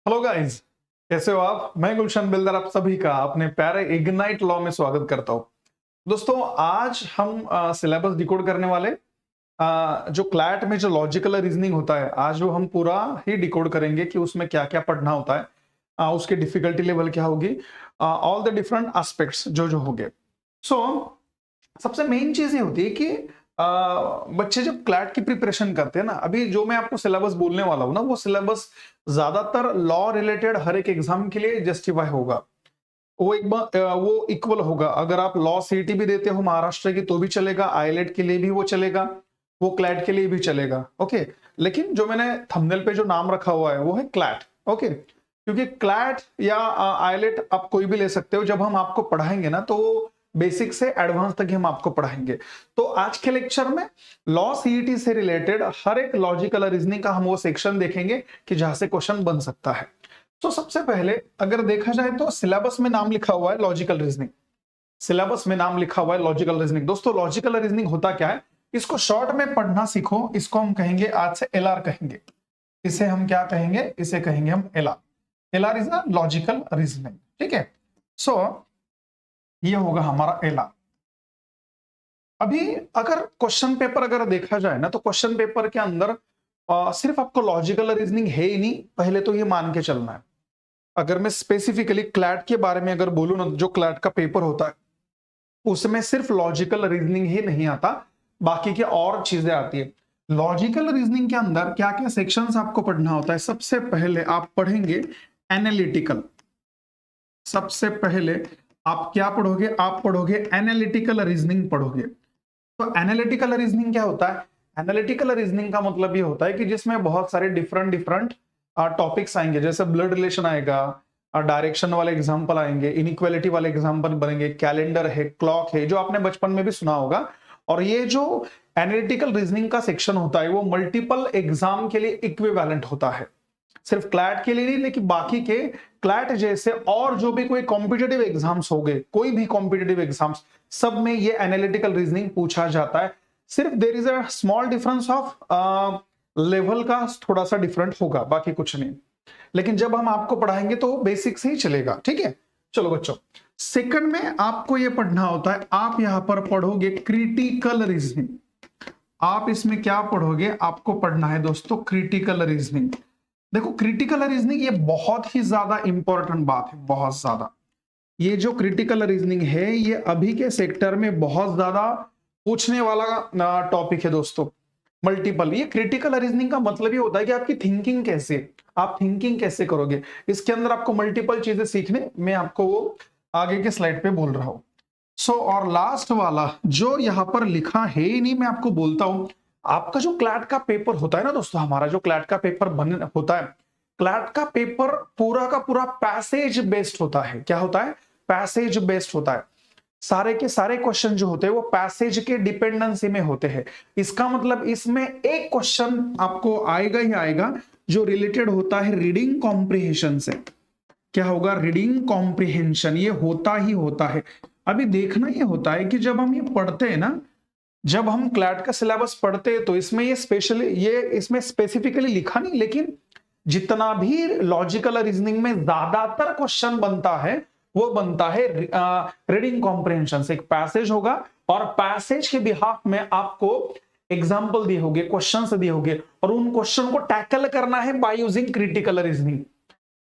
Hello guys, कैसे हो आप। मैं गुलशन बिल्डर आप सभी का अपने प्यारे इग्नाइट लॉ में स्वागत करता हूं। दोस्तों, आज हम सिलेबस डिकोड करने वाले। जो क्लैट में जो लॉजिकल रीजनिंग होता है, आज वो हम पूरा ही डिकोड करेंगे कि उसमें क्या क्या पढ़ना होता है, उसकी डिफिकल्टी लेवल क्या होगी, ऑल द डिफरेंट एस्पेक्ट्स जो जो होंगे। सो सबसे मेन चीज ये होती है कि बच्चे जब क्लैट की प्रिपरेशन करते हैं ना, अभी जो मैं आपको सिलेबस बोलने वाला हूं ना, वो सिलेबस ज्यादातर लॉ रिलेटेड हर एक एग्जाम के लिए जस्टिफाई होगा। वो इक्वल होगा। अगर आप लॉ सीईटी भी देते हो महाराष्ट्र की तो भी चलेगा, आईलेट के लिए भी वो चलेगा, वो क्लैट के लिए भी चलेगा। ओके, लेकिन जो मैंने थंबनेल पे जो नाम रखा हुआ है वो है क्लैट। ओके, क्योंकि क्लैट या आईलेट आप कोई भी ले सकते हो। जब हम आपको पढ़ाएंगे ना, तो बेसिक से एडवांस तक ही हम आपको पढ़ाएंगे। तो आज के लेक्चर में लॉ सीईटी से रिलेटेड हर एक लॉजिकल रीजनिंग का हम वो सेक्शन देखेंगे कि जहां से क्वेश्चन बन सकता है। तो सबसे पहले अगर देखा जाए तो सिलेबस में नाम लिखा हुआ है लॉजिकल रीजनिंग। सिलेबस में नाम लिखा हुआ है लॉजिकल रीजनिंग। दोस्तों, लॉजिकल रीजनिंग होता क्या है, इसको शॉर्ट में पढ़ना सीखो। इसको हम कहेंगे आज से एलआर कहेंगे। इसे हम क्या कहेंगे, इसे कहेंगे हम LR. LR is a logical reasoning. ठीक है, सो ये होगा हमारा एलआर। अभी अगर क्वेश्चन पेपर अगर देखा जाए ना, तो क्वेश्चन पेपर के अंदर सिर्फ आपको लॉजिकल रीजनिंग है ही नहीं, पहले तो ये मान के चलना है। अगर मैं स्पेसिफिकली क्लैट के बारे में अगर बोलूं ना, जो क्लैट का पेपर होता है उसमें सिर्फ लॉजिकल रीजनिंग ही नहीं आता, बाकी की और चीजें आती है। लॉजिकल रीजनिंग के अंदर क्या क्या सेक्शंस आपको पढ़ना होता है। सबसे पहले आप पढ़ेंगे एनालिटिकल। सबसे पहले आप क्या पढ़ोगे, आप पढ़ोगे एनालिटिकल रीजनिंग पढ़ोगे। तो एनालिटिकल रीजनिंग क्या होता है? एनालिटिकल रीजनिंग का मतलब ये होता है कि जिसमें बहुत सारे डिफरेंट डिफरेंट टॉपिक्स आएंगे, जैसे ब्लड रिलेशन आएगा, डायरेक्शन वाले एग्जांपल आएंगे, इनइक्वालिटी वाले एग्जांपल बनेंगे, कैलेंडर है, क्लॉक है, जो आपने बचपन में भी सुना होगा। और ये जो एनालिटिकल रीजनिंग का सेक्शन होता है वो मल्टीपल एग्जाम के लिए इक्विवेलेंट होता है। सिर्फ क्लैट के लिए नहीं, लेकिन बाकी के क्लैट जैसे और जो भी कोई कॉम्पिटेटिव एग्जाम्स हो गए, कोई भी कॉम्पिटेटिव एग्जाम्स, सब में ये एनालिटिकल रीजनिंग पूछा जाता है। सिर्फ there is a small difference of level का थोड़ा सा डिफरेंट होगा, बाकी कुछ नहीं। लेकिन जब हम आपको पढ़ाएंगे तो बेसिक से ही चलेगा। ठीक है, चलो बच्चों, सेकंड में आपको यह पढ़ना होता है, आप यहां पर पढ़ोगे क्रिटिकल रीजनिंग। आप इसमें क्या पढ़ोगे, आपको पढ़ना है दोस्तों क्रिटिकल रीजनिंग। देखो, क्रिटिकल रीजनिंग ये बहुत ही ज्यादा इंपॉर्टेंट बात है, बहुत ज्यादा। ये जो क्रिटिकल रीजनिंग है ये अभी के सेक्टर में बहुत ज्यादा पूछने वाला टॉपिक है दोस्तों। मल्टीपल, ये क्रिटिकल रीजनिंग का मतलब ये होता है कि आपकी थिंकिंग कैसे, आप थिंकिंग कैसे करोगे। इसके अंदर आपको मल्टीपल चीजें सीखने, मैं आपको वो आगे के स्लाइड पे बोल रहा हूं। और लास्ट वाला जो यहां पर लिखा है ही नहीं, मैं आपको बोलता हूं, आपका जो क्लैट का पेपर होता है ना दोस्तों, हमारा जो क्लैट का पेपर बन होता है, क्लैट का पेपर पूरा का पूरा पैसेज बेस्ड होता है। क्या होता है? पैसेज बेस्ड होता है। सारे के सारे क्वेश्चन जो होते हैं वो पैसेज के डिपेंडेंसी में होते हैं। इसका मतलब इसमें एक क्वेश्चन आपको आएगा ही आएगा जो रिलेटेड होता है रीडिंग कॉम्प्रिहेंशन से। क्या होगा? रीडिंग कॉम्प्रिहेंशन, ये होता ही होता है। अभी देखना ये होता है कि जब हम ये पढ़ते हैं ना, जब हम क्लैट का सिलेबस पढ़ते हैं तो इसमें ये स्पेशली, ये इसमें स्पेसिफिकली लिखा नहीं, लेकिन जितना भी लॉजिकल रीजनिंग में ज्यादातर क्वेश्चन बनता है वो बनता है रीडिंग कॉम्प्रिहेंशन से। एक पैसेज होगा और पैसेज के बिहाफ में आपको एग्जाम्पल दिए होंगे, क्वेश्चंस दिए होंगे, और उन क्वेश्चन को टैकल करना है बाय यूजिंग क्रिटिकल रीजनिंग।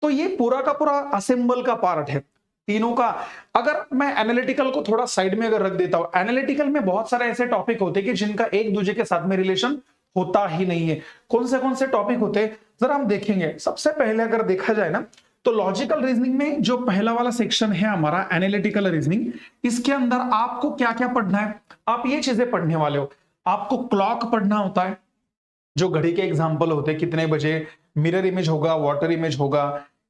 तो ये पूरा का पूरा असेंबल का पार्ट है तीनों का। अगर मैं एनालिटिकल को थोड़ा साइड में अगर रख देता हूं, एनालिटिकल में बहुत सारे ऐसे टॉपिक होते हैं कि जिनका एक दूसरे के साथ में रिलेशन होता ही नहीं है। कौन से टॉपिक होते हैं जरा हम देखेंगे। सबसे पहले अगर देखा जाए ना, तो लॉजिकल रीजनिंग में जो पहला वाला सेक्शन है हमारा एनालिटिकल रीजनिंग, इसके अंदर आपको क्या क्या पढ़ना है, आप ये चीजें पढ़ने वाले हो। आपको क्लॉक पढ़ना होता है, जो घड़ी के एग्जाम्पल होते हैं, कितने बजे मिरर इमेज होगा, वाटर इमेज होगा,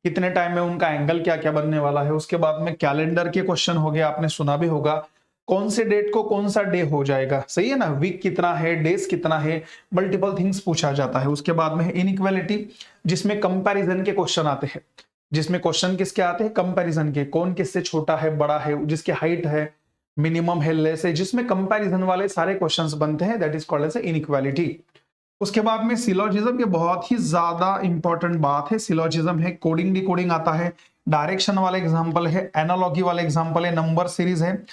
कितने टाइम में उनका एंगल क्या क्या बनने वाला है। उसके बाद में कैलेंडर के क्वेश्चन हो गए, आपने सुना भी होगा कौन से डेट को कौन सा डे हो जाएगा, सही है ना, वीक कितना है, डेज कितना है, मल्टीपल थिंग्स पूछा जाता है। उसके बाद में इनइक्वालिटी, जिसमें कंपैरिजन के क्वेश्चन आते हैं, जिसमें क्वेश्चन किसके आते हैं, कंपैरिजन के, कौन किससे छोटा है, बड़ा है, जिसकी हाइट है, मिनिमम है, लेस है, जिसमें कंपैरिजन वाले सारे क्वेश्चंस बनते हैं, that is called as inequality. उसके बाद में सिलोजिज्म, ये बहुत ही ज्यादा इंपॉर्टेंट बात है। सिलोजिज्म है, कोडिंग डिकोडिंग आता है, डायरेक्शन वाले एग्जांपल है, एनालॉजी वाले एग्जांपल है, नंबर सीरीज है,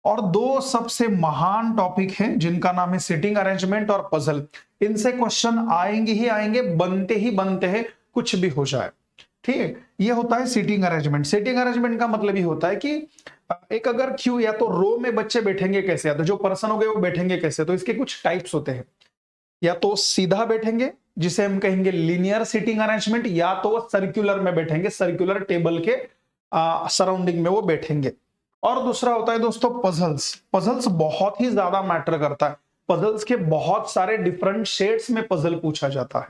और दो सबसे महान टॉपिक हैं जिनका नाम है सिटिंग अरेंजमेंट और पजल। इनसे क्वेश्चन आएंगे ही आएंगे, बनते ही बनते हैं, कुछ भी हो जाए। ठीक है, ये होता है सीटिंग अरेंजमेंट। सीटिंग अरेंजमेंट का मतलब ये होता है कि एक अगर क्यू, या तो रो में बच्चे बैठेंगे कैसे, या तो जो पर्सन हो गए वो बैठेंगे कैसे, तो इसके कुछ टाइप्स होते हैं। या तो सीधा बैठेंगे जिसे हम कहेंगे लीनियर सीटिंग अरेंजमेंट, या तो वो सर्कुलर में बैठेंगे, सर्कुलर टेबल के सराउंडिंग में वो बैठेंगे। और दूसरा होता है दोस्तों पजल्स। पजल्स बहुत ही ज्यादा मैटर करता है। पजल्स के बहुत सारे डिफरेंट शेड्स में पजल पूछा जाता है।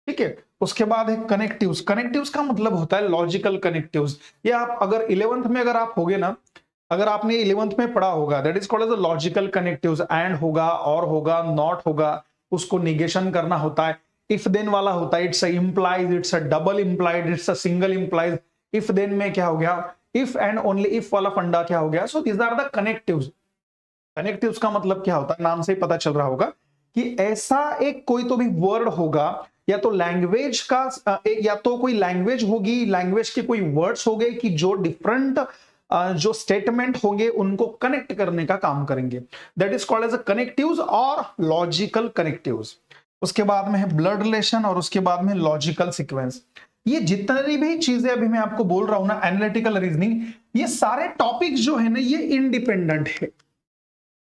ठीक है, उसके बाद है कनेक्टिव्स। कनेक्टिव्स का मतलब होता है लॉजिकल कनेक्टिव्स। ये आप अगर 11th में अगर आप होगे ना, अगर आपने 11th में पढ़ा होगा, that is called as logical connectives. And होगा, और होगा, नॉट होगा, उसको निगेशन करना होता है। इफ देन वाला होता है, it's implies, it's a double implied, it's a single implies. If then में क्या हो गया, इफ एंड ओनली इफ वाला फंडा क्या हो गया। So these are the connectives. Connectives का मतलब क्या होता है, नाम से ही पता चल रहा होगा कि ऐसा एक कोई तो भी वर्ड होगा, या तो लैंग्वेज का एक, या तो कोई लैंग्वेज होगी, लैंग्वेज के कोई वर्ड्स हो गए कि जो डिफरेंट जो स्टेटमेंट होंगे उनको कनेक्ट करने का काम करेंगे। That is called as a connectives और लॉजिकल कनेक्टिव्स। उसके बाद में है ब्लड रिलेशन, और उसके बाद में लॉजिकल सीक्वेंस। ये जितनी भी चीजें अभी मैं आपको बोल रहा हूं ना, एनालिटिकल रीजनिंग, ये सारे टॉपिक्स जो है ना, ये इंडिपेंडेंट है।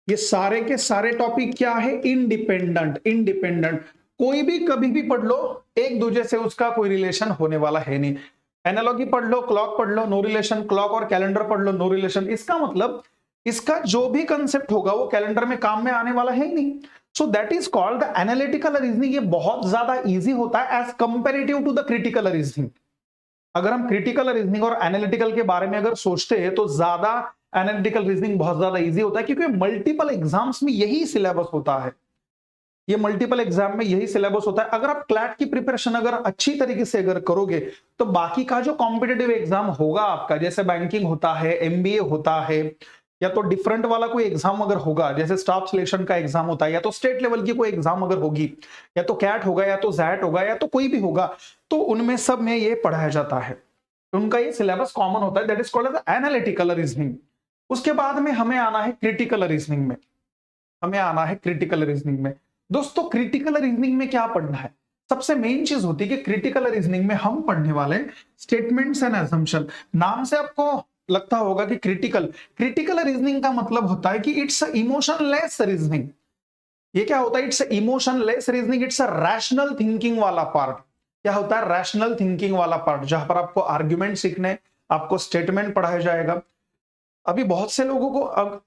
ये सारे के सारे टॉपिक क्या है, इंडिपेंडेंट। इंडिपेंडेंट, कोई भी कभी भी पढ़ लो, एक दूसरे से उसका कोई रिलेशन होने वाला है नहीं। एनालॉजी पढ़ लो, क्लॉक पढ़ लो, नो रिलेशन। क्लॉक और कैलेंडर पढ़ लो, नो रिलेशन। इसका मतलब इसका जो भी कंसेप्ट होगा वो कैलेंडर में काम में आने वाला है ही नहीं। So that is called the analytical reasoning. ये बहुत ज्यादा इजी होता है as comparative to the critical reasoning. अगर हम क्रिटिकल रीजनिंग और एनालिटिकल के बारे में अगर सोचते हैं तो ज्यादा एनालिटिकल रीजनिंग बहुत ज्यादा इजी होता है, क्योंकि मल्टीपल एग्जाम्स में यही सिलेबस होता है। ये मल्टीपल एग्जाम में यही सिलेबस होता है। अगर आप क्लैट की प्रिपरेशन अगर अच्छी तरीके से अगर करोगे, तो बाकी का जो कॉम्पिटेटिव एग्जाम होगा आपका, जैसे बैंकिंग होता है, एमबीए होता है, या तो डिफरेंट वाला कोई एग्जाम अगर होगा, जैसे स्टाफ सिलेक्शन का एग्जाम होता है, या तो स्टेट लेवल की कोई एग्जाम अगर होगी, या तो कैट होगा, या तो जैट होगा, या तो कोई भी होगा, तो उनमें सब में ये पढ़ाया जाता है। उनका ये सिलेबस कॉमन होता है। That is called as analytical reasoning. उसके बाद में हमें आना है क्रिटिकल रीजनिंग में। हमें आना है क्रिटिकल रीजनिंग में। दोस्तों क्रिटिकल रीजनिंग में क्या पढ़ना है, सबसे मेन चीज होती है कि क्रिटिकल रीजनिंग में हम पढ़ने वाले स्टेटमेंट्स एंड असम्पशन। नाम से आपको लगता होगा कि क्रिटिकल, क्रिटिकल रीजनिंग का मतलब होता है कि इट्स इमोशनलेस रीजनिंग। ये क्या होता है, it's emotionless reasoning, it's a rational thinking वाला पार्ट। क्या होता है, रैशनल थिंकिंग वाला पार्ट, जहां पर आपको आर्ग्यूमेंट सीखने, आपको स्टेटमेंट पढ़ाया जाएगा। अभी बहुत से लोगों को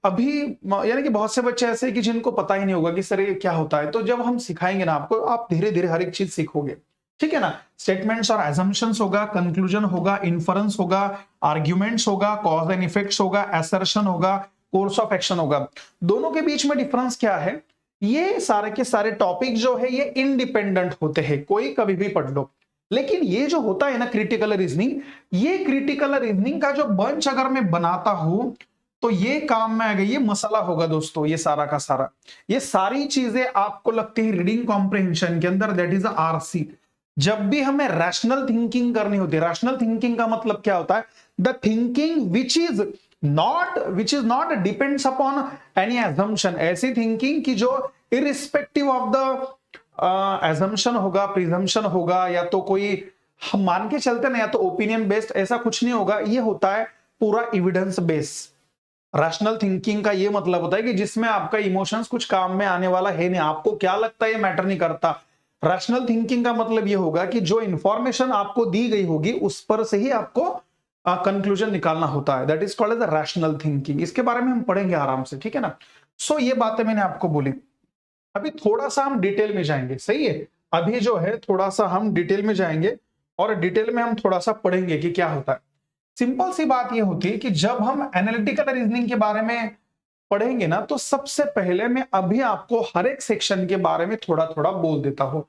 अभी यानी कि बहुत से बच्चे ऐसे हैं कि जिनको पता ही नहीं होगा कि सर ये क्या होता है। तो जब हम सिखाएंगे ना आपको, आप धीरे धीरे हर एक चीज सीखोगे। ठीक है ना, स्टेटमेंट्स और एजम्पशंस होगा, कंक्लूजन होगा, इन्फरेंस होगा, आर्ग्यूमेंट्स होगा, कॉज एंड इफेक्ट्स होगा, असर्शन होगा, कोर्स ऑफ एक्शन होगा। दोनों के बीच में डिफरेंस क्या है, ये सारे के सारे टॉपिक जो है ये इंडिपेंडेंट होते हैं, कोई कभी भी पढ़ लो। लेकिन ये जो होता है ना क्रिटिकल रीजनिंग, ये क्रिटिकल रीजनिंग का जो बंच अगर मैं बनाता हूं, तो ये काम में आएगा, ये मसाला होगा दोस्तों, ये सारा का सारा। ये सारी चीजें आपको लगती है रीडिंग कॉम्प्रिहेंशन के अंदर, दैट इज आरसी। जब भी हमें रैशनल थिंकिंग करनी होती है, रैशनल थिंकिंग का मतलब क्या होता है, the thinking which is not depends upon any assumption. ऐसी थिंकिंग की जो इरिस्पेक्टिव ऑफ द एजम्पशन होगा, प्रिजम्पशन होगा, या तो कोई हम मान के चलते ना, या तो ओपिनियन बेस्ड, ऐसा कुछ नहीं होगा। ये होता है पूरा एविडेंस बेस्ड। रैशनल थिंकिंग का ये मतलब होता है कि जिसमें आपका इमोशंस कुछ काम में आने वाला है नहीं, आपको क्या लगता है ये मैटर नहीं करता। रैशनल थिंकिंग का मतलब ये होगा कि जो इंफॉर्मेशन आपको दी गई होगी उस पर से ही आपको कंक्लूजन निकालना होता है। That is called as rational thinking. इसके बारे में हम पढ़ेंगे आराम से, ठीक है ना। सो ये बातें मैंने आपको बोली। अभी थोड़ा सा हम डिटेल में जाएंगे, सही है। अभी जो है थोड़ा सा हम डिटेल में जाएंगे, और डिटेल में हम थोड़ा सा पढ़ेंगे कि क्या होता है। सिंपल सी बात ये होती है कि जब हम एनालिटिकल रीजनिंग के बारे में पढ़ेंगे ना, तो सबसे पहले मैं अभी आपको हर एक सेक्शन के बारे में थोड़ा थोड़ा बोल देता हूं।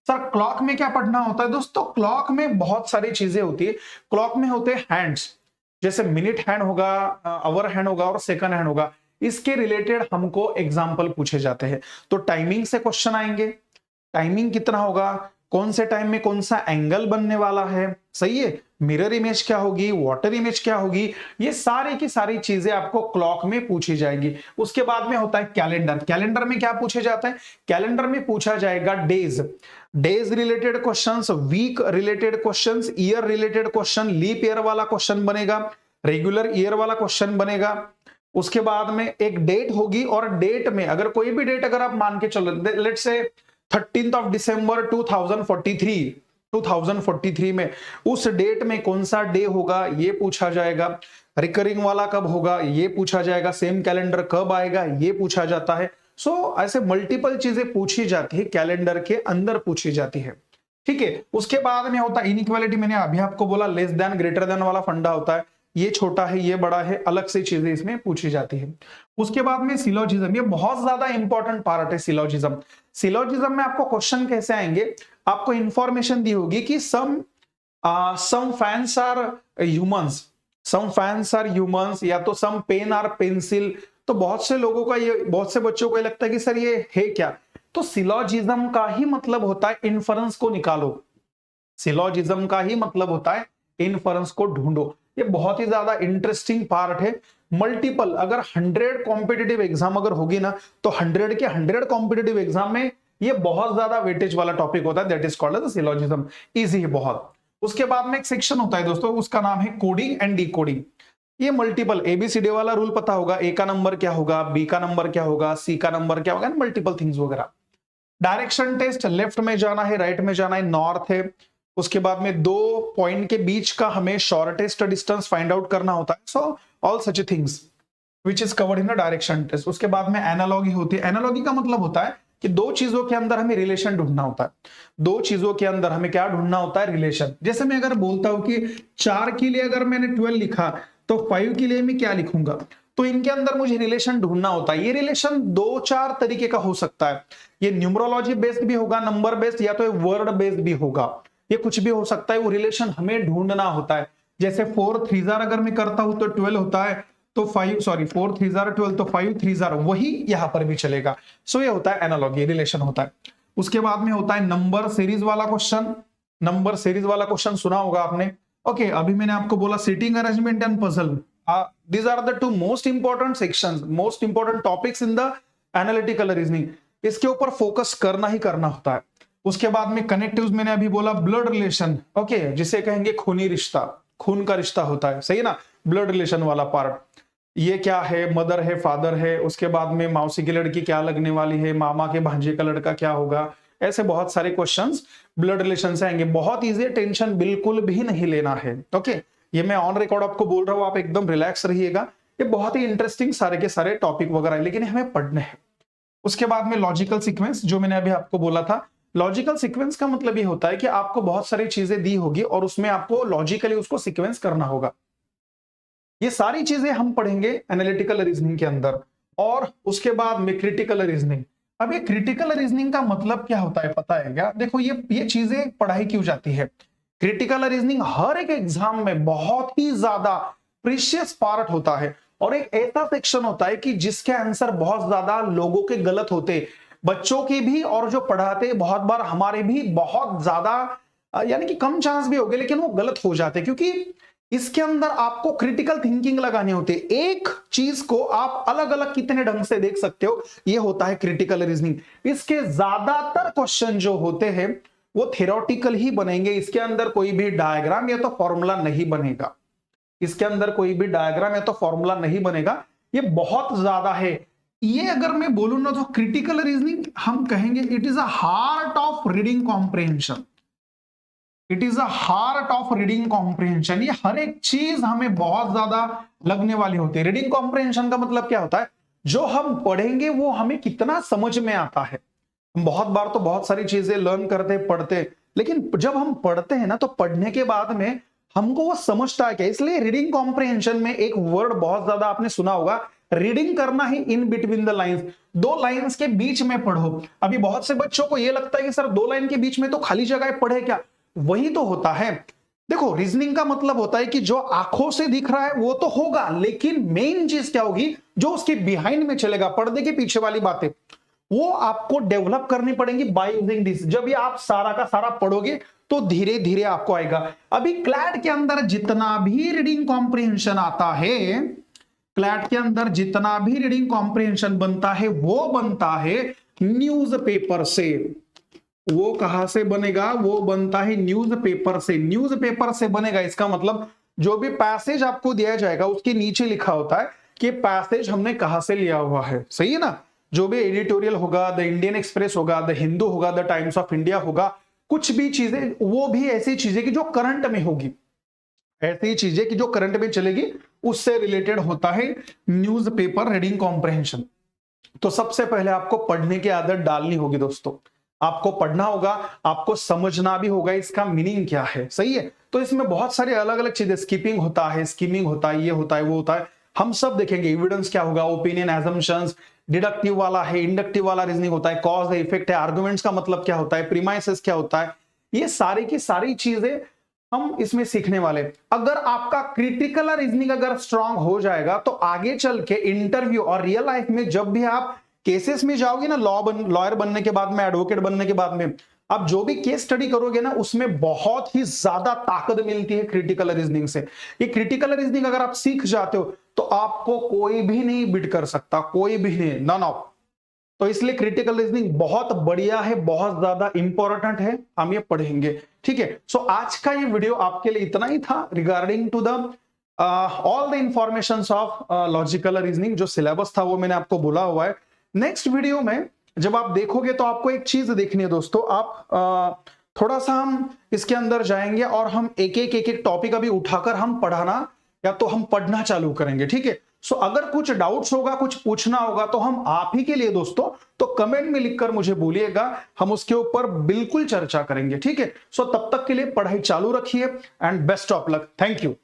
सर क्लॉक में क्या पढ़ना होता है, दोस्तों क्लॉक में बहुत सारी चीजें होती है। क्लॉक में होते हैं हैंड्स, जैसे मिनट हैंड होगा, आवर हैंड होगा, और सेकंड हैंड होगा। इसके रिलेटेड हमको एग्जाम्पल पूछे जाते हैं। तो टाइमिंग से क्वेश्चन आएंगे, टाइमिंग कितना होगा, कौन से टाइम में कौन सा एंगल बनने वाला है, सही है, मिरर इमेज क्या होगी, वाटर इमेज क्या होगी, ये सारी की सारी चीजें आपको क्लॉक में पूछी जाएगी। उसके बाद में होता है कैलेंडर। कैलेंडर में क्या पूछे जाता है, कैलेंडर में पूछा जाएगा days, days related questions, week related questions, year related question, leap year वाला क्वेश्चन बनेगा, रेगुलर ईयर वाला क्वेश्चन बनेगा। उसके बाद में एक डेट होगी, और डेट में अगर कोई भी डेट अगर आप मान के चलो, let's say 13th of December 2043 में, उस डेट में कौन सा डे होगा ये पूछा जाएगा। रिकरिंग वाला कब होगा ये पूछा जाएगा, सेम कैलेंडर कब आएगा ये पूछा जाता है। ऐसे मल्टीपल चीजें पूछी जाती है, कैलेंडर के अंदर पूछी जाती है, ठीक है। उसके बाद में होता है इनइक्वालिटी, मैंने अभी आपको बोला लेस देन ग्रेटर देन वाला फंडा होता है, ये छोटा है ये बड़ा है, अलग से चीजें इसमें पूछी जाती है। उसके बाद में सिलोजिज्म, ये बहुत ज्यादा इंपॉर्टेंट पार्ट है सिलोजिज्म। सिलोजिज्म में आपको क्वेश्चन कैसे आएंगे, आपको इंफॉर्मेशन दी होगी कि some fans are humans, some fans are humans, या तो सम पेन आर पेंसिल। तो बहुत से लोगों का, ये बहुत से बच्चों को ये लगता है कि सर ये है क्या, तो सिलोजिज्म का ही मतलब होता है इन्फरेंस को निकालो, सिलोजिज्म का ही मतलब होता है इन्फरेंस को ढूंढो। ये बहुत ही ज्यादा इंटरेस्टिंग पार्ट है। मल्टीपल, अगर 100 कॉम्पिटिटिव एग्जाम अगर होगी ना, तो 100 के 100 कॉम्पिटिटिव एग्जाम में ये बहुत ज्यादा वेटेज वाला टॉपिक होता है, that is called as syllogism. Easy है बहुत। उसके बाद में एक सेक्शन होता है दोस्तों, उसका नाम है कोडिंग एंड डिकोडिंग। ये मल्टीपल एबीसीडी वाला रूल पता होगा, ए का नंबर क्या होगा, बी का नंबर क्या होगा, सी का नंबर क्या होगा, मल्टीपल थिंग्स वगैरह। डायरेक्शन टेस्ट, लेफ्ट में जाना है राइट में जाना है, नॉर्थ है। उसके बाद में 2 पॉइंट के बीच का हमें शॉर्टेस्ट डिस्टेंस फाइंड आउट करना होता है। So all such things which is covered in the direction test. उसके बाद में एनालॉगी होती है। एनालॉगी का मतलब होता है कि दो चीजों के अंदर हमें रिलेशन ढूंढना होता है, दो चीजों के अंदर हमें क्या ढूंढना होता है, रिलेशन। जैसे मैं अगर बोलता हूं कि 4 के लिए अगर मैंने 12 लिखा, तो 5 के लिए मैं क्या लिखूंगा, तो इनके अंदर मुझे रिलेशन ढूंढना होता है। ये रिलेशन 2-4 तरीके का हो सकता है, ये न्यूमरोलॉजी बेस्ड भी होगा, नंबर बेस्ड, या तो वर्ड बेस्ड भी होगा, ये कुछ भी हो सकता है। वो रिलेशन हमें ढूंढना होता है। जैसे 4 3 अगर मैं करता हूं तो 12 होता है, तो 4 3 12, तो 5 3 वही यहां पर भी चलेगा। सो ये होता है एनालॉगी, रिलेशन होता है। उसके बाद में होता है नंबर सीरीज वाला क्वेश्चन। नंबर सीरीज वाला क्वेश्चन सुना होगा आपने। ओके, अभी मैंने आपको बोला sitting arrangement and puzzle, these are the 2 most important sections, most important topics in the analytical reasoning। इसके ऊपर फोकस करना ही करना होता है। उसके बाद में कनेक्टिव्स मैंने अभी बोला, ब्लड रिलेशन, ओके, जिसे कहेंगे खूनी रिश्ता, खून का रिश्ता होता है, सही ना, ब्लड रिलेशन वाला पार्ट। ये क्या है, मदर है फादर है। उसके बाद में मौसी की लड़की क्या लगने वाली है, मामा के भांजे का लड़का क्या होगा। ऐसे बहुत सारे क्वेश्चंस ब्लड रिलेशन से आएंगे। बहुत इजी है, टेंशन बिल्कुल भी नहीं लेना है। ओके, ये मैं ऑन रिकॉर्ड आपको बोल रहा हूं, आप एकदम रिलैक्स रहिएगा। ये बहुत ही इंटरेस्टिंग सारे के सारे टॉपिक वगैरह है, लेकिन हमें पढ़ने हैं। उसके बाद में लॉजिकल सीक्वेंस, जो मैंने अभी आपको बोला था। लॉजिकल सीक्वेंस का मतलब ये होता है कि आपको बहुत सारी चीजें दी होगी और उसमें आपको लॉजिकली उसको सीक्वेंस करना होगा। ये सारी चीजें हम पढ़ेंगे एनालिटिकल रीजनिंग के अंदर। और उसके बाद में क्रिटिकल रीजनिंग। अब ये क्रिटिकल रीजनिंग का मतलब क्या होता है पता है क्या? देखो, ये चीजें पढ़ाई क्यों जाती है। क्रिटिकल रीजनिंग हर एक एग्जाम में बहुत ही ज्यादा प्रीशियस पार्ट होता है, और एक ऐसा सेक्शन होता है कि जिसके आंसर बहुत ज्यादा लोगों के गलत होते, बच्चों के भी, और जो पढ़ाते बहुत बार हमारे भी बहुत ज्यादा, यानी कि कम चांस भी हो गए लेकिन वो गलत हो जाते, क्योंकि इसके अंदर आपको क्रिटिकल थिंकिंग लगानी होती है। एक चीज को आप अलग अलग कितने ढंग से देख सकते हो, ये होता है क्रिटिकल रीजनिंग। इसके ज्यादातर क्वेश्चन जो होते हैं वो थ्योरेटिकल ही बनेंगे। इसके अंदर कोई भी डायग्राम या तो फॉर्मूला नहीं बनेगा, इसके अंदर कोई भी डायग्राम या तो फॉर्मूला नहीं बनेगा। ये बहुत ज्यादा है। ये अगर मैं बोलूं ना, तो क्रिटिकल रीजनिंग हम कहेंगे it is a heart of reading comprehension. It is a heart of reading comprehension. ये हर एक चीज हमें बहुत ज्यादा लगने वाली होती है। रीडिंग कॉम्प्रिहेंशन का मतलब क्या होता है, जो हम पढ़ेंगे वो हमें कितना समझ में आता है। बहुत बार तो बहुत सारी चीजें लर्न करते पढ़ते, लेकिन जब हम पढ़ते हैं ना, तो पढ़ने के बाद में हमको वो समझता है क्या। इसलिए रीडिंग कॉम्प्रिहेंशन में एक वर्ड बहुत ज्यादा आपने सुना होगा, रीडिंग करना ही in between the lines. 2 lines के बीच में पढ़ो। अभी बहुत से बच्चों को ये लगता है कि सर 2 लाइन के बीच में तो खाली जगह पढ़े क्या, वही तो होता है। देखो, रीजनिंग का मतलब होता है कि जो आंखों से दिख रहा है वो तो होगा, लेकिन मेन चीज क्या होगी, जो उसके बिहाइंड में चलेगा, पर्दे के पीछे वाली बातें, वो आपको डेवलप करनी पड़ेंगी बाय यूजिंग दिस। जब ये आप सारा का सारा पढ़ोगे तो धीरे धीरे आपको आएगा। अभी क्लैट के अंदर जितना भी रीडिंग कॉम्प्रिहेंशन आता है, क्लैट के अंदर जितना भी रीडिंग कॉम्प्रिहेंशन बनता है वो बनता है न्यूज़पेपर से। वो कहां से बनेगा? वो बनता है न्यूज़पेपर से। न्यूज़पेपर से बनेगा, इसका मतलब जो भी पैसेज आपको दिया जाएगा उसके नीचे लिखा होता है कि पैसेज हमने कहां से लिया हुआ है। सही है ना? जो भी एडिटोरियल होगा, द इंडियन एक्सप्रेस होगा, द हिंदू होगा, द टाइम्स ऑफ इंडिया होगा, कुछ भी चीजें, वो भी ऐसी चीजें कि जो करंट में होगी, ऐसी चीजें कि जो करंट में चलेगी, उससे रिलेटेड होता है न्यूज़पेपर रीडिंग कॉम्प्रिहेंशन। तो सबसे पहले आपको पढ़ने की आदत डालनी होगी दोस्तों। आपको पढ़ना होगा, आपको समझना भी होगा इसका मीनिंग क्या है। सही है? तो इसमें बहुत सारे अलग अलग चीजें, स्किपिंग होता है, स्कीमिंग होता है, ये होता है, वो होता है, हम सब देखेंगे। एविडेंस क्या होगा, ओपिनियन, एजम्पशंस, डिडक्टिव वाला है, इंडक्टिव वाला रीजनिंग होता है, कॉज है, इफेक्ट है, आर्गुमेंट्स का मतलब क्या होता है, प्रीमाइसेस क्या होता है, ये सारी की सारी चीजें हम इसमें सीखने वाले। अगर आपका क्रिटिकल रीजनिंग अगर स्ट्रांग हो जाएगा तो आगे चल के इंटरव्यू और रियल लाइफ में जब भी आप केसेस में जाओगे ना, लॉयर बनने के बाद में, एडवोकेट बनने के बाद में, आप जो भी केस स्टडी करोगे ना, उसमें बहुत ही ज्यादा ताकत मिलती है क्रिटिकल रीजनिंग से। ये क्रिटिकल रीजनिंग अगर आप सीख जाते हो तो आपको कोई भी नहीं बीट कर सकता, कोई भी नहीं, नन ऑफ। तो इसलिए क्रिटिकल रीजनिंग बहुत बढ़िया है, बहुत ज्यादा इंपॉर्टेंट है, हम ये पढ़ेंगे। ठीक है? सो आज का ये वीडियो आपके लिए इतना ही था regarding to the all the informations of logical reasoning. जो सिलेबस था वो मैंने आपको बोला हुआ है। नेक्स्ट वीडियो में जब आप देखोगे तो आपको एक चीज देखनी है दोस्तों, आप थोड़ा सा हम इसके अंदर जाएंगे और हम एक एक टॉपिक अभी उठाकर हम पढ़ाना या तो हम पढ़ना चालू करेंगे। ठीक है? सो अगर कुछ डाउट्स होगा, कुछ पूछना होगा तो हम आप ही के लिए दोस्तों, तो कमेंट में लिखकर मुझे बोलिएगा, हम उसके ऊपर बिल्कुल चर्चा करेंगे। ठीक है? सो तब तक के लिए पढ़ाई चालू रखिए and best of luck. Thank you.